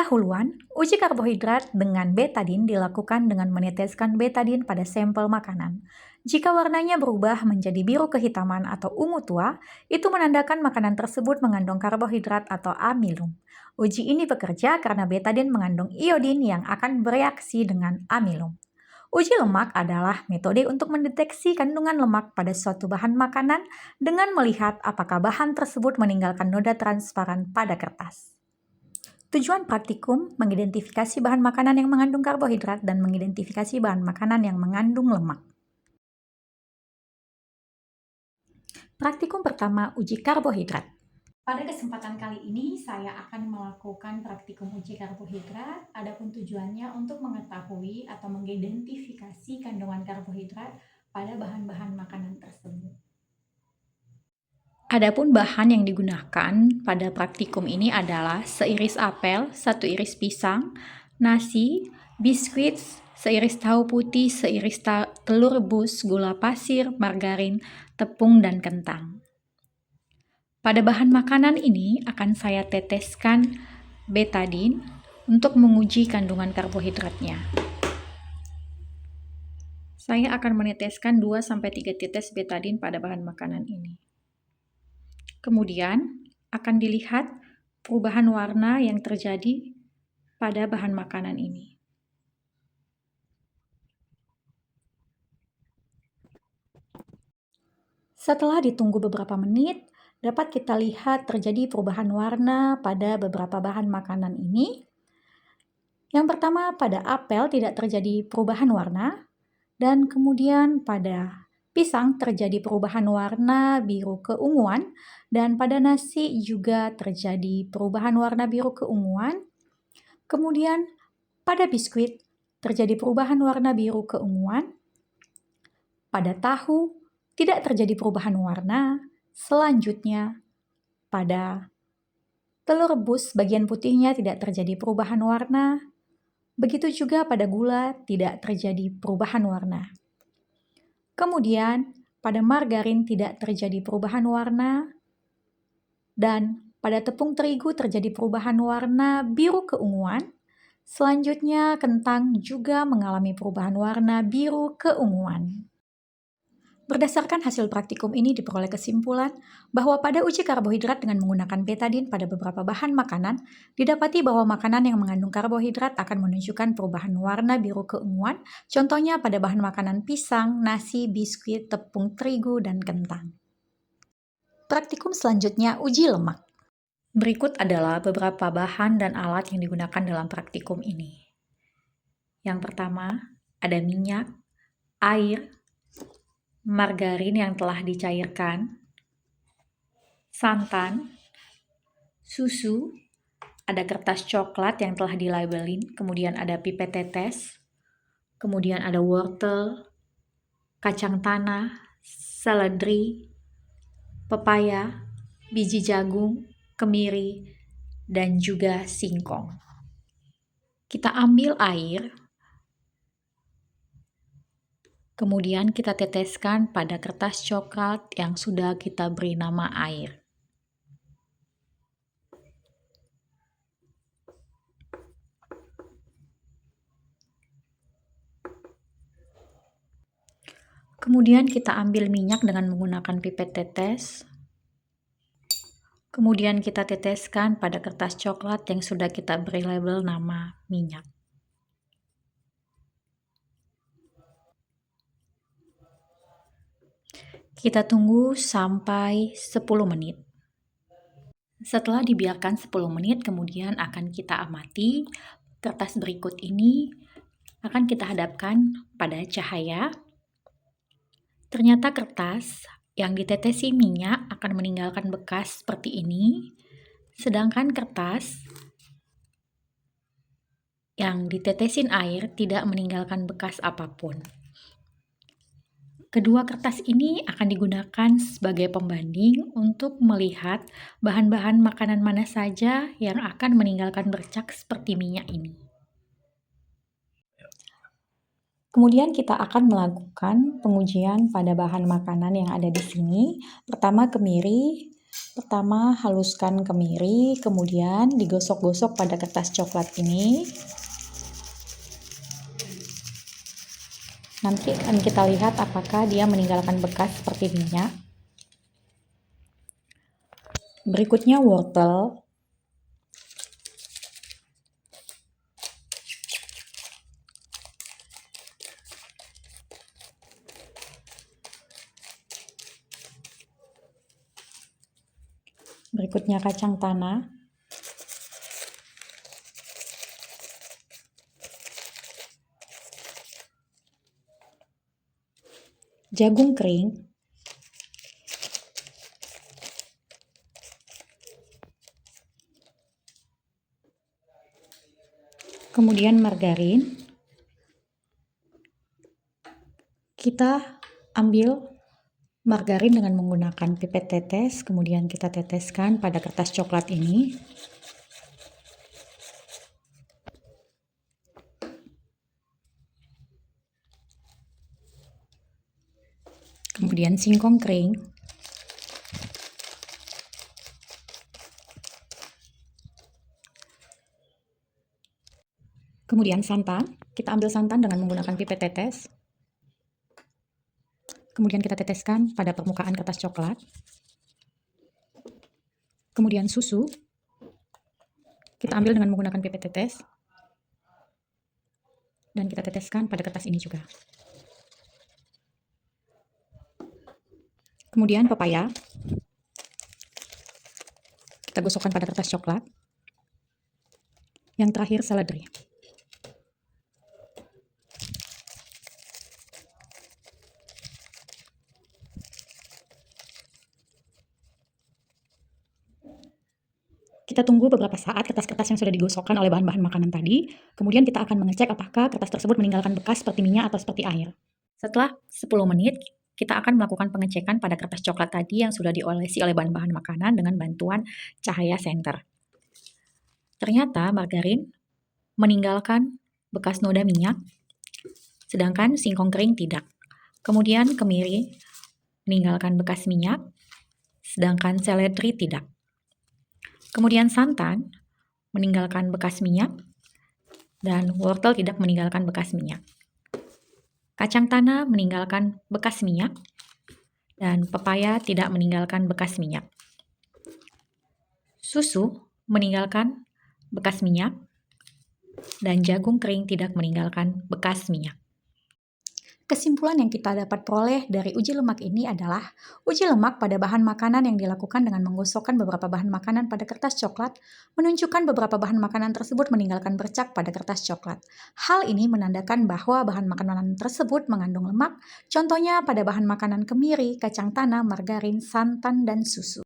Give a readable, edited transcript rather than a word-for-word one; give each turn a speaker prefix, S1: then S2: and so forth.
S1: Pendahuluan, uji karbohidrat dengan betadin dilakukan dengan meneteskan betadin pada sampel makanan. Jika warnanya berubah menjadi biru kehitaman atau ungu tua, itu menandakan makanan tersebut mengandung karbohidrat atau amilum. Uji ini bekerja karena betadin mengandung iodin yang akan bereaksi dengan amilum. Uji lemak adalah metode untuk mendeteksi kandungan lemak pada suatu bahan makanan dengan melihat apakah bahan tersebut meninggalkan noda transparan pada kertas. Tujuan praktikum mengidentifikasi bahan makanan yang mengandung karbohidrat dan mengidentifikasi bahan makanan yang mengandung lemak. Praktikum pertama, uji karbohidrat. Pada kesempatan kali ini, saya akan melakukan praktikum uji karbohidrat. Adapun tujuannya untuk mengetahui atau mengidentifikasi kandungan karbohidrat pada bahan-bahan makanan tersebut. Adapun bahan yang digunakan pada praktikum ini adalah seiris apel, 1 iris pisang, nasi, biskuit, seiris tahu putih, seiris telur rebus, gula pasir, margarin, tepung, dan kentang. Pada bahan makanan ini akan saya teteskan betadin untuk menguji kandungan karbohidratnya. Saya akan meneteskan 2-3 tetes betadin pada bahan makanan ini. Kemudian akan dilihat perubahan warna yang terjadi pada bahan makanan ini. Setelah ditunggu beberapa menit, dapat kita lihat terjadi perubahan warna pada beberapa bahan makanan ini. Yang pertama, pada apel tidak terjadi perubahan warna, dan kemudian pada pisang terjadi perubahan warna biru keunguan, dan pada nasi juga terjadi perubahan warna biru keunguan. Kemudian pada biskuit terjadi perubahan warna biru keunguan. Pada tahu tidak terjadi perubahan warna. Selanjutnya pada telur rebus bagian putihnya tidak terjadi perubahan warna. Begitu juga pada gula tidak terjadi perubahan warna. Kemudian pada margarin tidak terjadi perubahan warna, dan pada tepung terigu terjadi perubahan warna biru keunguan. Selanjutnya kentang juga mengalami perubahan warna biru keunguan. Berdasarkan hasil praktikum ini diperoleh kesimpulan bahwa pada uji karbohidrat dengan menggunakan betadin pada beberapa bahan makanan, didapati bahwa makanan yang mengandung karbohidrat akan menunjukkan perubahan warna biru keunguan, contohnya pada bahan makanan pisang, nasi, biskuit, tepung terigu, dan kentang. Praktikum selanjutnya, uji lemak. Berikut adalah beberapa bahan dan alat yang digunakan dalam praktikum ini. Yang pertama, ada minyak, air, margarin yang telah dicairkan, santan, susu, ada kertas coklat yang telah dilabelin, kemudian ada pipet tetes, kemudian ada wortel, kacang tanah, seledri, pepaya, biji jagung, kemiri, dan juga singkong. Kita ambil air, kemudian kita teteskan pada kertas coklat yang sudah kita beri nama air. Kemudian kita ambil minyak dengan menggunakan pipet tetes. Kemudian kita teteskan pada kertas coklat yang sudah kita beri label nama minyak. Kita tunggu sampai 10 menit. Setelah dibiarkan 10 menit, kemudian akan kita amati. Kertas berikut ini akan kita hadapkan pada cahaya. Ternyata kertas yang ditetesi minyak akan meninggalkan bekas seperti ini, sedangkan kertas yang ditetesin air tidak meninggalkan bekas apapun. Kedua kertas ini akan digunakan sebagai pembanding untuk melihat bahan-bahan makanan mana saja yang akan meninggalkan bercak seperti minyak ini. Kemudian kita akan melakukan pengujian pada bahan makanan yang ada di sini. Pertama kemiri, Pertama, haluskan kemiri, kemudian digosok-gosok pada kertas coklat ini. Nanti akan kita lihat apakah dia meninggalkan bekas seperti minyak. Berikutnya wortel. Berikutnya kacang tanah. Jagung kering. Kemudian margarin. Kita ambil margarin dengan menggunakan pipet tetes, kemudian kita teteskan pada kertas coklat ini. Kemudian singkong kering. Kemudian santan, kita ambil santan dengan menggunakan pipet tetes. Kemudian kita teteskan pada permukaan kertas coklat. Kemudian susu, kita ambil dengan menggunakan pipet tetes. Dan kita teteskan pada kertas ini juga. Kemudian pepaya, kita gosokkan pada kertas coklat. Yang terakhir seledri. Kita tunggu beberapa saat kertas-kertas yang sudah digosokkan oleh bahan-bahan makanan tadi. Kemudian kita akan mengecek apakah kertas tersebut meninggalkan bekas seperti minyak atau seperti air. Setelah 10 menit, kita akan melakukan pengecekan pada kertas coklat tadi yang sudah diolesi oleh bahan-bahan makanan dengan bantuan cahaya senter. Ternyata margarin meninggalkan bekas noda minyak, sedangkan singkong kering tidak. Kemudian kemiri meninggalkan bekas minyak, sedangkan seledri tidak. Kemudian santan meninggalkan bekas minyak, dan wortel tidak meninggalkan bekas minyak. Kacang tanah meninggalkan bekas minyak, dan pepaya tidak meninggalkan bekas minyak. Susu meninggalkan bekas minyak, dan jagung kering tidak meninggalkan bekas minyak. Kesimpulan yang kita dapat peroleh dari uji lemak ini adalah uji lemak pada bahan makanan yang dilakukan dengan menggosokkan beberapa bahan makanan pada kertas coklat menunjukkan beberapa bahan makanan tersebut meninggalkan bercak pada kertas coklat. Hal ini menandakan bahwa bahan makanan tersebut mengandung lemak, contohnya pada bahan makanan kemiri, kacang tanah, margarin, santan, dan susu.